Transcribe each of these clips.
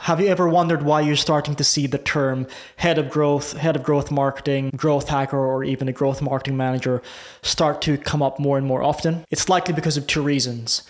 Have you ever wondered why you're starting to see the term head of growth marketing, growth hacker, or even a growth marketing manager start to come up more and more often? It's likely because of two reasons.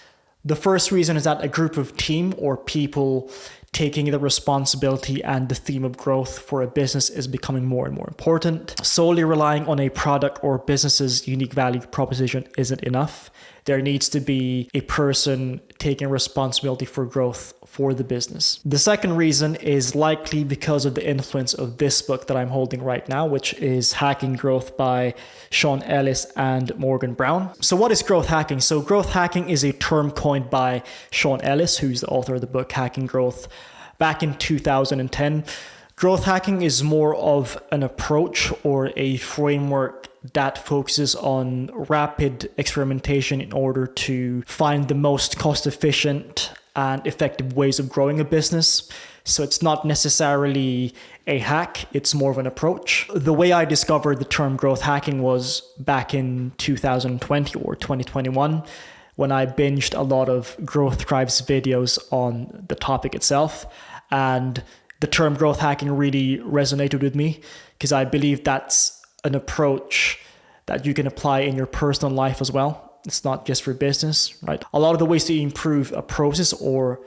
The first reason is that a group of team or people taking the responsibility and the theme of growth for a business is becoming more and more important. Solely relying on a product or business's unique value proposition isn't enough. There needs to be a person taking responsibility for growth for the business. The second reason is likely because of the influence of this book that I'm holding right now, which is Hacking Growth by Sean Ellis and Morgan Brown. So what is growth hacking? So growth hacking is a term coined by Sean Ellis, who's the author of the book Hacking Growth, back in 2010. Growth hacking is more of an approach or a framework that focuses on rapid experimentation in order to find the most cost-efficient and effective ways of growing a business. So it's not necessarily a hack, it's more of an approach. The way I discovered the term growth hacking was back in 2020 or 2021, when I binged a lot of Growth Thrives videos on the topic itself. And the term growth hacking really resonated with me because I believe that's an approach that you can apply in your personal life as well. It's not just for business, right? A lot of the ways to improve a process or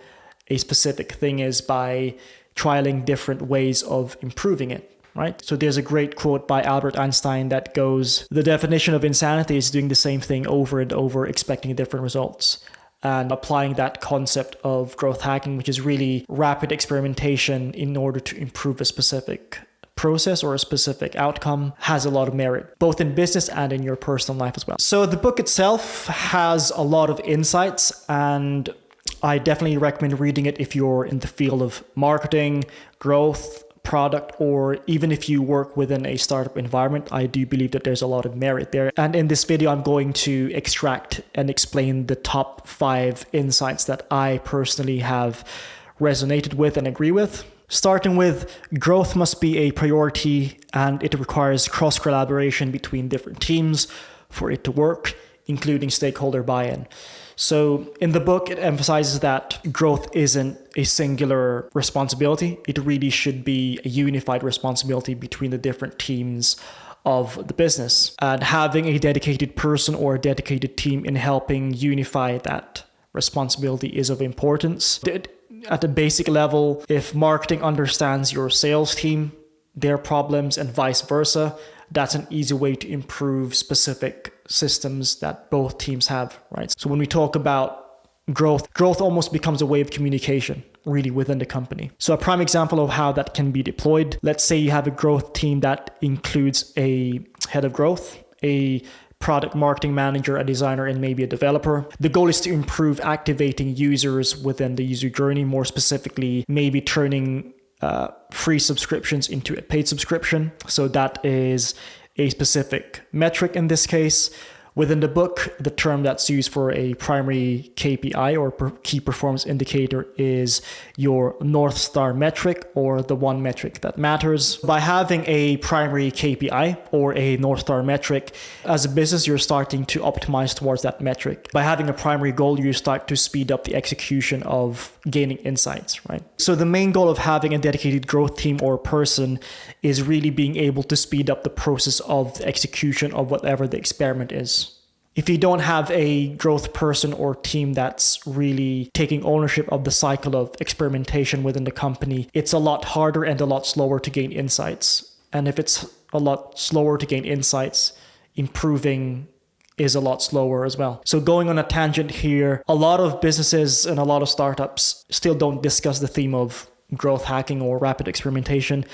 a specific thing is by trialing different ways of improving it, right? So there's a great quote by Albert Einstein that goes, "The definition of insanity is doing the same thing over and over, expecting different results." And applying that concept of growth hacking, which is really rapid experimentation in order to improve a specific process or a specific outcome, has a lot of merit, both in business and in your personal life as well. So the book itself has a lot of insights, and I definitely recommend reading it if you're in the field of marketing, growth, product, or even if you work within a startup environment. I do believe that there's a lot of merit there. And in this video, I'm going to extract and explain the top 5 insights that I personally have resonated with and agree with. Starting with, growth must be a priority and it requires cross-collaboration between different teams for it to work, including stakeholder buy-in. So in the book, it emphasizes that growth isn't a singular responsibility. It really should be a unified responsibility between the different teams of the business. And having a dedicated person or a dedicated team in helping unify that responsibility is of importance. At a basic level, if marketing understands your sales team, their problems, and vice versa, that's an easy way to improve specific systems that both teams have, right? So when we talk about growth almost becomes a way of communication really within the company. So a prime example of how that can be deployed, let's say you have a growth team that includes a head of growth, a product marketing manager, a designer, and maybe a developer. The goal is to improve activating users within the user journey, more specifically, maybe turning free subscriptions into a paid subscription. So that is a specific metric in this case. Within the book, the term that's used for a primary KPI or key performance indicator is your North Star metric, or the one metric that matters. By having a primary KPI or a North Star metric, as a business, you're starting to optimize towards that metric. By having a primary goal, you start to speed up the execution of gaining insights, right? So the main goal of having a dedicated growth team or person is really being able to speed up the process of the execution of whatever the experiment is. If you don't have a growth person or team that's really taking ownership of the cycle of experimentation within the company, it's a lot harder and a lot slower to gain insights. And if it's a lot slower to gain insights, improving is a lot slower as well. So going on a tangent here, a lot of businesses and a lot of startups still don't discuss the theme of growth hacking or rapid experimentation.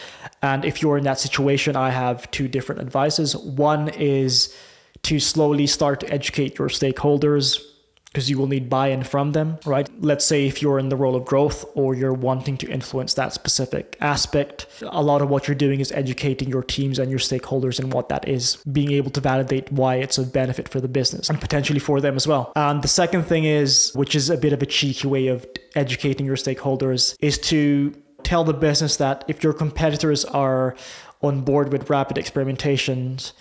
And if you're in that situation, I have 2 different advices. One is to slowly start to educate your stakeholders, because you will need buy-in from them, right? Let's say if you're in the role of growth or you're wanting to influence that specific aspect, a lot of what you're doing is educating your teams and your stakeholders in what that is, being able to validate why it's a benefit for the business and potentially for them as well. And the second thing is, which is a bit of a cheeky way of educating your stakeholders, is to tell the business that if your competitors are on board with rapid experimentations,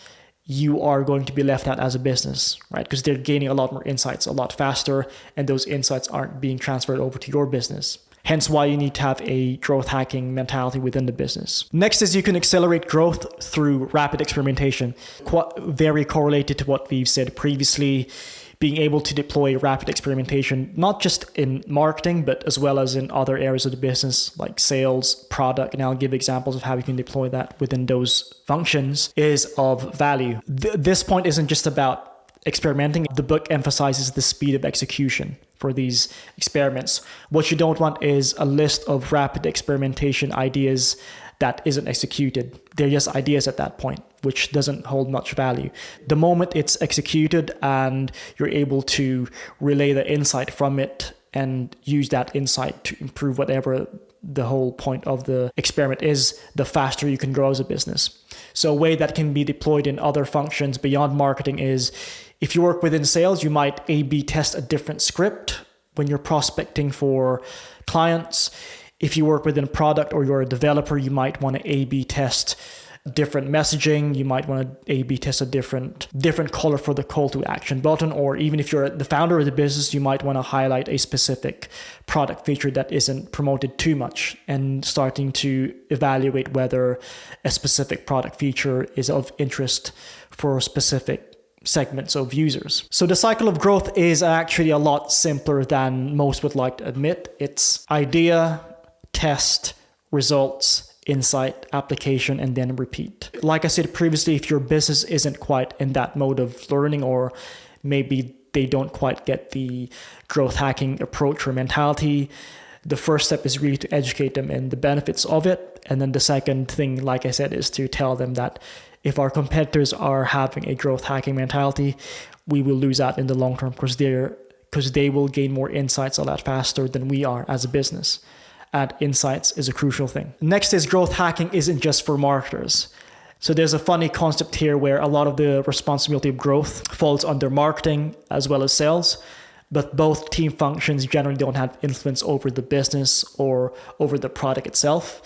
you are going to be left out as a business, right? Because they're gaining a lot more insights a lot faster, and those insights aren't being transferred over to your business. Hence why you need to have a growth hacking mentality within the business. Next is you can accelerate growth through rapid experimentation. Very correlated to what we've said previously, being able to deploy rapid experimentation, not just in marketing, but as well as in other areas of the business like sales, product, and I'll give examples of how you can deploy that within those functions, is of value. This point isn't just about experimenting. The book emphasizes the speed of execution for these experiments. What you don't want is a list of rapid experimentation ideas that isn't executed. They're just ideas at that point, which doesn't hold much value. The moment it's executed and you're able to relay the insight from it and use that insight to improve whatever the whole point of the experiment is, the faster you can grow as a business. So a way that can be deployed in other functions beyond marketing is, if you work within sales, you might A/B test a different script when you're prospecting for clients. If you work within product or you're a developer, you might want to A/B test different messaging. You might want to A/B test a different color for the call to action button. Or even if you're the founder of the business, you might want to highlight a specific product feature that isn't promoted too much, and starting to evaluate whether a specific product feature is of interest for specific segments of users. So the cycle of growth is actually a lot simpler than most would like to admit. It's idea, test, results, insight, application, and then repeat. Like I said previously, if your business isn't quite in that mode of learning, or maybe they don't quite get the growth hacking approach or mentality, the first step is really to educate them in the benefits of it. And then the second thing, like I said, is to tell them that if our competitors are having a growth hacking mentality, we will lose out in the long term, because they will gain more insights a lot faster than we are as a business. And insights is a crucial thing. Next is growth hacking isn't just for marketers. So there's a funny concept here where a lot of the responsibility of growth falls under marketing as well as sales, but both team functions generally don't have influence over the business or over the product itself.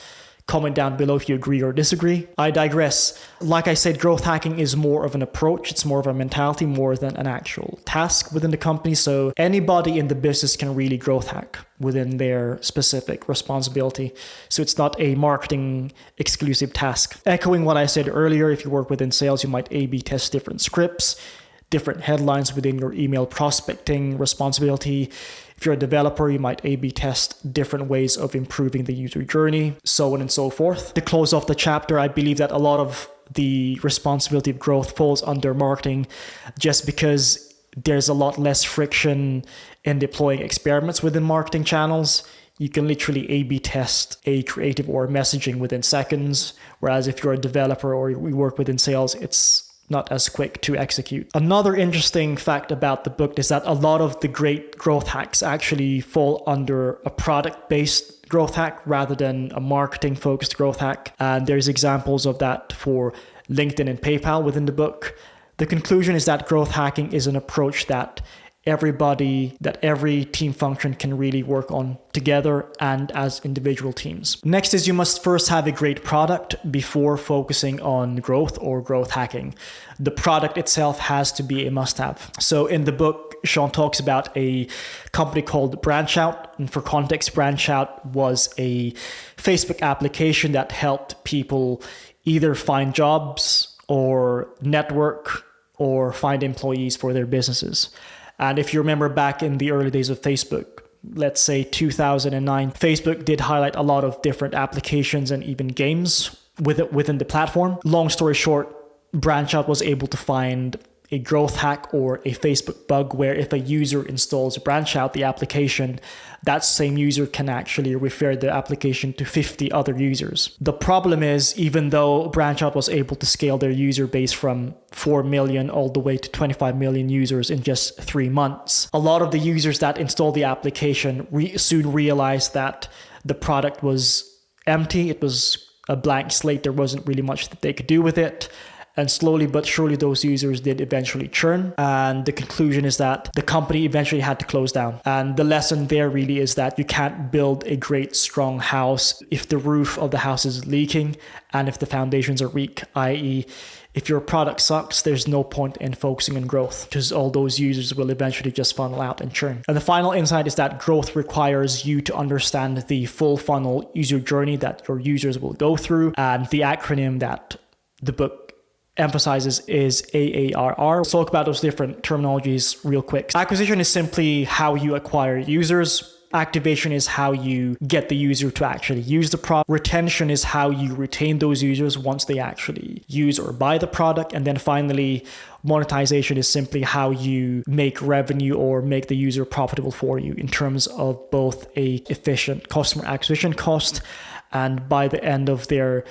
Comment down below if you agree or disagree. I digress. Like I said, growth hacking is more of an approach. It's more of a mentality more than an actual task within the company. So anybody in the business can really growth hack within their specific responsibility. So it's not a marketing exclusive task. Echoing what I said earlier, if you work within sales, you might A/B test different scripts, different headlines within your email prospecting responsibility. If you're a developer, you might A/B test different ways of improving the user journey, so on and so forth. To close off the chapter, I believe that a lot of the responsibility of growth falls under marketing, just because there's a lot less friction in deploying experiments within marketing channels. You can literally A/B test a creative or messaging within seconds, whereas if you're a developer or we work within sales, it's not as quick to execute. Another interesting fact about the book is that a lot of the great growth hacks actually fall under a product-based growth hack rather than a marketing-focused growth hack. And there's examples of that for LinkedIn and PayPal within the book. The conclusion is that growth hacking is an approach that every team function can really work on together and as individual teams. Next is you must first have a great product before focusing on growth or growth hacking. The product itself has to be a must-have. So in the book, Sean talks about a company called Branchout. And for context, Branchout was a Facebook application that helped people either find jobs or network or find employees for their businesses. And if you remember back in the early days of Facebook, let's say 2009, Facebook did highlight a lot of different applications and even games within the platform. Long story short, Branchout was able to find a growth hack or a Facebook bug where if a user installs Branchout, the application, that same user can actually refer the application to 50 other users. The problem is, even though Branchout was able to scale their user base from 4 million all the way to 25 million users in just 3 months, a lot of the users that installed the application soon realized that the product was empty. It was a blank slate. There wasn't really much that they could do with it. And slowly but surely, those users did eventually churn. And the conclusion is that the company eventually had to close down. And the lesson there really is that you can't build a great, strong house if the roof of the house is leaking and if the foundations are weak, i.e., if your product sucks, there's no point in focusing on growth because all those users will eventually just funnel out and churn. And the final insight is that growth requires you to understand the full funnel user journey that your users will go through. And the acronym that the book emphasizes is A.A.R.R. Let's talk about those different terminologies real quick. Acquisition is simply how you acquire users. Activation is how you get the user to actually use the product. Retention is how you retain those users once they actually use or buy the product. And then finally, monetization is simply how you make revenue or make the user profitable for you in terms of both a efficient customer acquisition cost, and by the end of their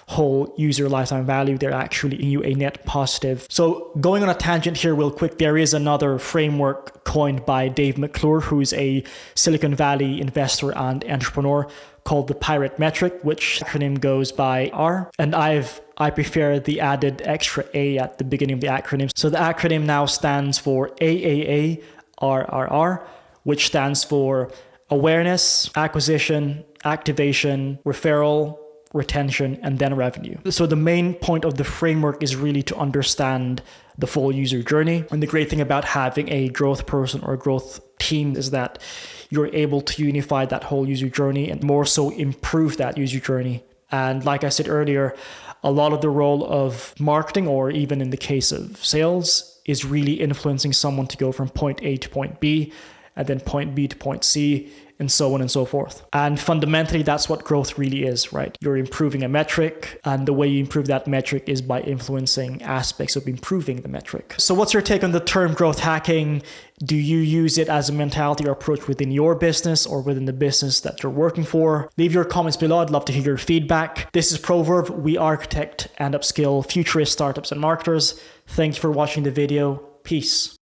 whole user lifetime value, they're actually giving you a net positive. So going on a tangent here real quick, there is another framework coined by Dave McClure, who's a Silicon Valley investor and entrepreneur, called the Pirate Metric, which acronym goes by A.A.R.R. And I prefer the added extra A at the beginning of the acronym. So the acronym now stands for A.A.R.R, which stands for awareness, acquisition, activation, referral, retention, and then revenue. So the main point of the framework is really to understand the full user journey. And the great thing about having a growth person or growth team is that you're able to unify that whole user journey and more so improve that user journey. And like I said earlier, a lot of the role of marketing, or even in the case of sales, is really influencing someone to go from point A to point B, and then point B to point C, and so on and so forth. And fundamentally, that's what growth really is, right? You're improving a metric, and the way you improve that metric is by influencing aspects of improving the metric. So what's your take on the term growth hacking? Do you use it as a mentality or approach within your business or within the business that you're working for? Leave your comments below. I'd love to hear your feedback. This is Proverve. We architect and upskill futurist startups and marketers. Thank you for watching the video. Peace.